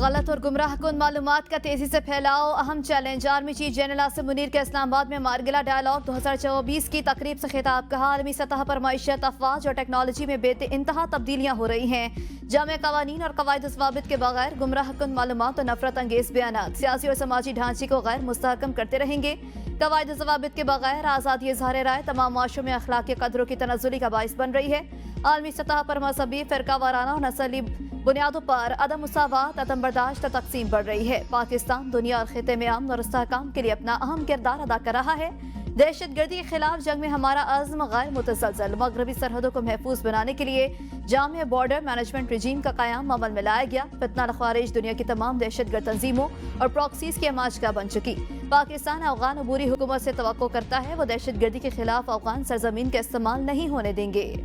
गलत और गुमराह कुन मालूमात का तेजी से फैलाव अहम challenge. Army chief general Asim Munir के इस्लामाबाद में मारगिला डायलॉग 2024 की तकरीब से खिताब। कहा आलमी सतह पर मईशत, अफवाज और टेक्नोलॉजी में बेइंतहा तब्दीलियां हो रही हैं। जामे कवानीन और कवायद ज़वाबित के बगैर गुमराह कुन मालूमात और नफरत अंगेज बयानात सियासी और समाजी ढांचे को गैर मुस्तहकम करते रहेंगे। कवायद ज़वाबित के बगैर आज़ादी इज़हार राय तमाम माशरों में अखलाकी कदरों की तनज़ुली का बाइस बन रही है। आलमी सतह पर मजहबी, फ़िरका वाराना और नस्ली बुनियादों पर अदम मुसावात, अदम बर्दाश्त तकसीम बढ़ रही है। पाकिस्तान दुनिया और खिते में अमन और इस्तेहकाम के लिए अपना अहम किरदार अदा कर रहा है। दहशतगर्दी के खिलाफ जंग में हमारा अज़्म गैर मुतसलसल। मगरबी सरहदों को महफूज बनाने के लिए जामे बॉर्डर मैनेजमेंट रजीम का क़याम अमल में लाया गया। फितना ख़वारिज दुनिया की तमाम दहशतगर्द तंजीमों और प्रॉक्सीज की आमाजगाह बन चुकी। पाकिस्तान अफगान अबूरी हुकूमत से तवक्को करता है वो दहशतगर्दी के खिलाफ अफगान सरजमीन का इस्तेमाल नहीं होने देंगे।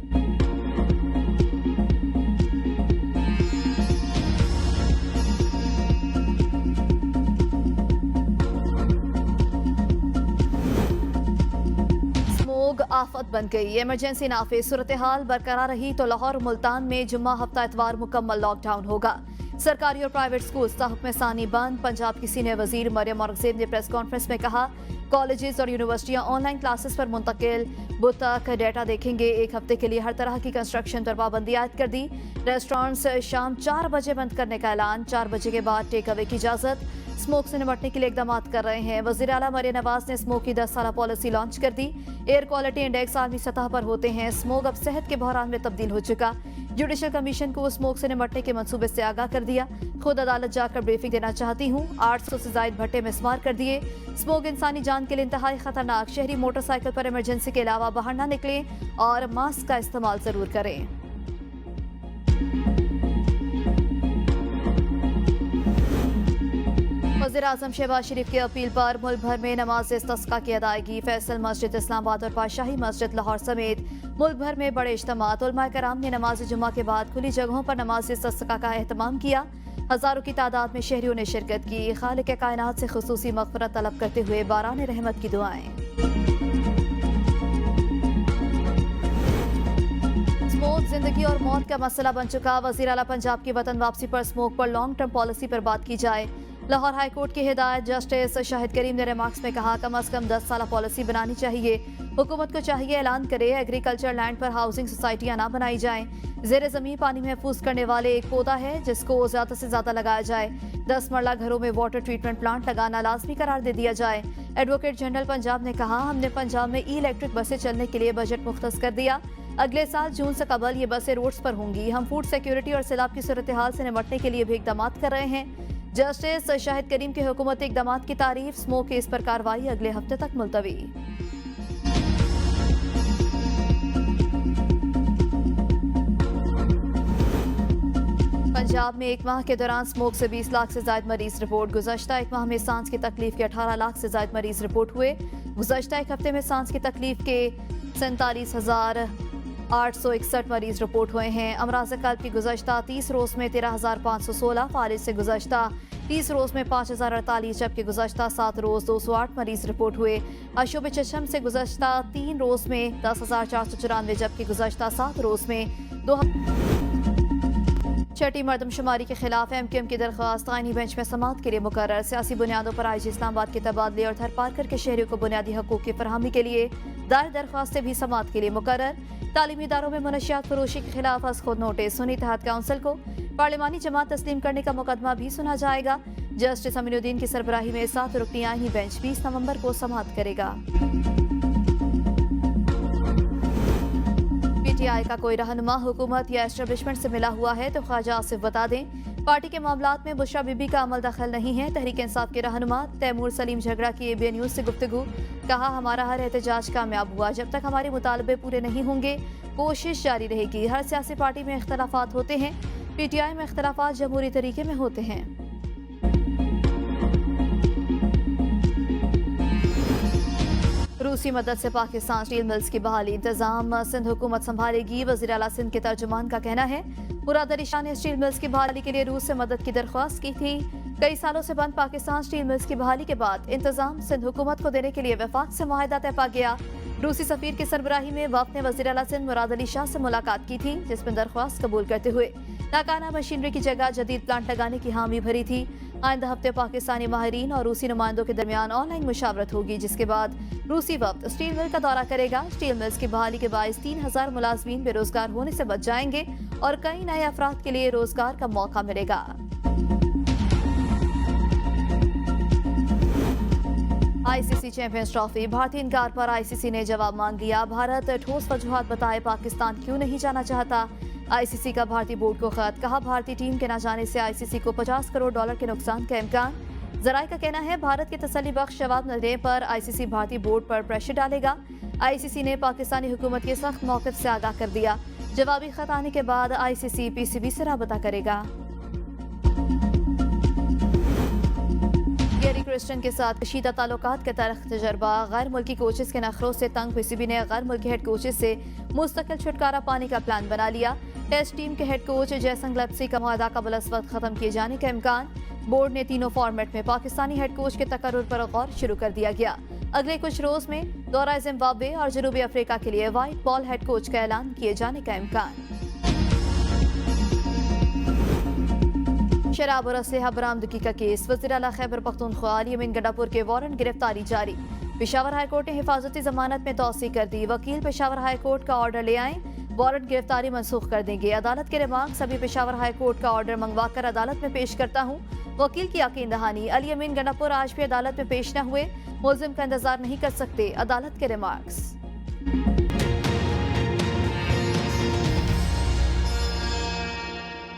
आफत बन गई। इमरजेंसी नाफिज। सूरत हाल बरकरार रही तो लाहौर और मुल्तान में जुम्मा हफ्ता इतवार मुकम्मल लॉकडाउन होगा। सरकारी और प्राइवेट स्कूल हुक्म सानी बंद। पंजाब की सीनियर वजीर मरियम औरंगजेब ने प्रेस कॉन्फ्रेंस में कहा कॉलेजेस और यूनिवर्सिटियां ऑनलाइन क्लासेस पर मुंतकिल। बुध तक डेटा देखेंगे। एक हफ्ते के लिए हर तरह की कंस्ट्रक्शन पर पाबंदी आयद कर दी। रेस्टोरेंट्स शाम 4 बजे बंद करने का ऐलान। 4 बजे के बाद टेक अवे की इजाजत। स्मोक से निपटने के लिए इकदाम कर रहे हैं। वज़ीर आला मरियम नवाज ने स्मोक की 10 साला पॉलिसी लॉन्च कर दी। एयर क्वालिटी इंडेक्स आलमी सतह पर होते हैं। स्मोक अब सेहत के बहरान में तब्दील हो चुका। जुडिशल कमीशन को स्मोक से निपटने के मंसूबे से आगाह कर दिया। खुद अदालत जाकर ब्रीफिंग देना चाहती हूँ। 800 से जायद भट्टे मिस्मार कर दिए। स्मोक इंसानी जान के लिए इंतहाई खतरनाक। शहरी मोटरसाइकिल पर इमरजेंसी के अलावा बाहर ना निकलें और मास्क का इस्तेमाल जरूर करें। वज़ीर आज़म शहबाज शरीफ की अपील पर मुल्क भर में नमाज इस्तिस्का की अदायगी। फैसल मस्जिद इस्लामाबाद और बादशाही मस्जिद लाहौर समेत मुल्क भर में बड़े इज्तिमात। उलमा कराम ने नमाज जुम्मा के बाद खुली जगहों पर नमाज इस्तिस्का का एहतमाम किया। हजारों की तादाद में शहरियों ने शिरकत की। खालिक कायनात से खुसूसी मग़फ़िरत तलब करते हुए बारान रहमत की दुआएं। स्मोक जिंदगी और मौत का मसला बन चुका। वज़ीर आला पंजाब की वतन वापसी पर स्मोक पर लॉन्ग टर्म पॉलिसी पर बात की जाए। लाहौर हाई कोर्ट की हिदायत। जस्टिस शाहिद करीम ने रिमार्क्स में कहा कम अज कम 10 साला पॉलिसी बनानी चाहिए। हुकूमत को चाहिए ऐलान करे एग्रीकल्चर लैंड पर हाउसिंग सोसाइटियां ना बनाई जाएं। जेर ज़मीन पानी महफूज करने वाले एक पौधा है जिसको ज़्यादा से ज़्यादा लगाया जाए। 10 मरला घरों में वाटर ट्रीटमेंट प्लांट लगाना लाजमी करार दे दिया जाए। एडवोकेट जनरल पंजाब ने कहा हमने पंजाब में ई इलेक्ट्रिक बसें चलने के लिए बजट मुख्तस कर दिया। अगले साल जून से कबल ये बसें रोड्स पर होंगी। हम फूड सिक्योरिटी और सैलाब की सूरत हाल से निपटने के लिए भी इकदाम कर रहे हैं। जस्टिस शाहिद करीम के हुकूमती इकदाम की तारीफ। स्मोक केस पर कार्रवाई अगले हफ्ते तक मुलतवी। पंजाब में एक माह के दौरान स्मोक से 20 लाख से ज्यादा मरीज रिपोर्ट। गुज़श्ता एक माह में सांस की तकलीफ के 18 लाख से ज्यादा मरीज रिपोर्ट हुए। गुज़श्ता एक हफ्ते में सांस की तकलीफ के 47,861 मरीज रिपोर्ट हुए हैं। अमराज़ क़ल्ब की गुज़श्ता 30 रोज़ में 13,516। फालिज से गुज़श्ता 30 रोज़ में 5,048 जबकि गुज़श्ता 7 रोज़ 208 मरीज रिपोर्ट हुए। अशूब चशम से गुज़श्ता 3 रोज़ में 10,494 जबकि गुज़श्ता 7 रोज़ में 2। छठी मरदमशुमारी के खिलाफ MQM की दरख्वास्त आईनी बेंच में समाअत के लिए मुकर्रर। सियासी बुनियादों पर IG इस्लामाबाद के तबादले और थरपारकर के शहरियों को बुनियादी हकूक़ की फरहमी के लिए दायर दरख्वास्तें भी समाअत के लिए मुकर्रर। तालीमी इदारों में मनशियात फरोशी के खिलाफ अज खुद नोटिस। सुन्नी इत्तेहाद काउंसिल को पार्लिमानी जमात तस्लीम करने का मुकदमा भी सुना जाएगा। जस्टिस अमीनुद्दीन की सरबराही में 7 रुकनी आईनी बेंच 20 नवंबर को समाअत करेगा। PTI का कोई रहनुमा हुकूमत या एस्टेब्लिशमेंट से मिला हुआ है तो ख्वाजा आसिफ बता दें। पार्टी के मामलात में बुशरा बीबी का अमल दखल नहीं है। तहरीक इंसाफ के रहनुमा तैमूर सलीम झगड़ा की ABN न्यूज़ से गुफ्तगू। कहा हमारा हर एहतजाज कामयाब हुआ। जब तक हमारे मुतालबे पूरे नहीं होंगे कोशिश जारी रहेगी। हर सियासी पार्टी में इख्तलाफात होते हैं। PTI में इख्तलाफात जमहूरी तरीके में होते हैं। रूसी मदद से पाकिस्तान स्टील मिल्स की बहाली। इंतजाम सिंध हुकूमत संभालेगी। वज़ीर आला सिंध के तर्जुमान का कहना है मुराद अली शाह ने स्टील मिल्स की बहाली के लिए रूस से मदद की दरख्वास्त की थी। कई सालों से बंद पाकिस्तान स्टील मिल्स की बहाली के बाद इंतजाम सिंध हुकूमत को देने के लिए वफाक से मुआहदा तय पा गया। रूसी सफीर की सरबराही में वफ्द ने वज़ीर आला सिंध मुराद अली शाह से मुलाकात की थी जिसमें दरख्वास्त कबूल करते हुए नाकाना मशीनरी की जगह जदीद प्लांट लगाने की हामी भरी थी। आइंदा हफ्ते पाकिस्तानी माहिरीन और रूसी नुमाइंदों के दरमियान ऑनलाइन मुशावरत होगी, जिसके बाद रूसी वक्त स्टील मिल का दौरा करेगा। स्टील मिल्स की बहाली के बायस 3000 मुलाजमीन बेरोजगार होने से बच जाएंगे और कई नए अफराद के लिए रोजगार का मौका मिलेगा। आईसीसी चैंपियंस ट्रॉफी भारतीय इनकार पर आईसीसी ने जवाब मांग लिया। भारत ठोस वजूहात बताए पाकिस्तान क्यों नहीं जाना चाहता। आईसीसी का भारतीय बोर्ड को खत, कहा भारतीय टीम के न जाने से आईसीसी को $50 करोड़ के नुकसान का इम्कान। जराये का कहना है भारत के तसल्ली बख्श जवाब न देने पर आईसीसी भारतीय बोर्ड पर प्रेशर डालेगा। आईसीसी ने पाकिस्तानी हुकूमत के सख्त मौक़िफ़ से आगाह कर दिया। जवाबी खत आने के बाद आईसीसी पीसीबी से राबता करेगा। गैरी क्रिस्टन के साथ कशीदा ताल्लुकात का तल्ख़ तजर्बा, गैर मुल्की कोचेस के नखरों से तंग पीसीबी ने गैर मुल्की हेड कोचेस से मुस्तकिल छुटकारा पाने का प्लान बना लिया। टेस्ट टीम के हेड कोच जयसंग लप्सी का मुआहदा कबल अज़ वक्त खत्म किए जाने का इम्कान। बोर्ड ने तीनों फॉर्मेट में पाकिस्तानी हेड कोच के तकर्रुर पर गौर शुरू कर दिया गया। अगले कुछ रोज में दौरा जिम्बाब्वे और जनूबी अफ्रीका के लिए व्हाइट बॉल हेड कोच का ऐलान किए जाने का इम्कान। शराब और असलहा बरामदगी का केस, वज़ीर आला खैबर पख्तूनख्वा अली-अमीन गंडापुर के वारंट गिरफ्तारी जारी। पेशावर हाईकोर्ट ने हिफाजती जमानत में तौसी कर दी। वकील पेशावर हाईकोर्ट का ऑर्डर ले आए, वारंट गिरफ्तारी मनसूख कर देंगे। अदालत के रिमार्क, सभी पेशावर हाईकोर्ट का ऑर्डर मंगवा कर अदालत में पेश करता हूँ। वकील की यकीन दहानी, अली-अमीन गंडापुर आज भी अदालत में पेश न हुए, मुल्जिम का इंतजार नहीं कर सकते। अदालत के रिमार्क्स।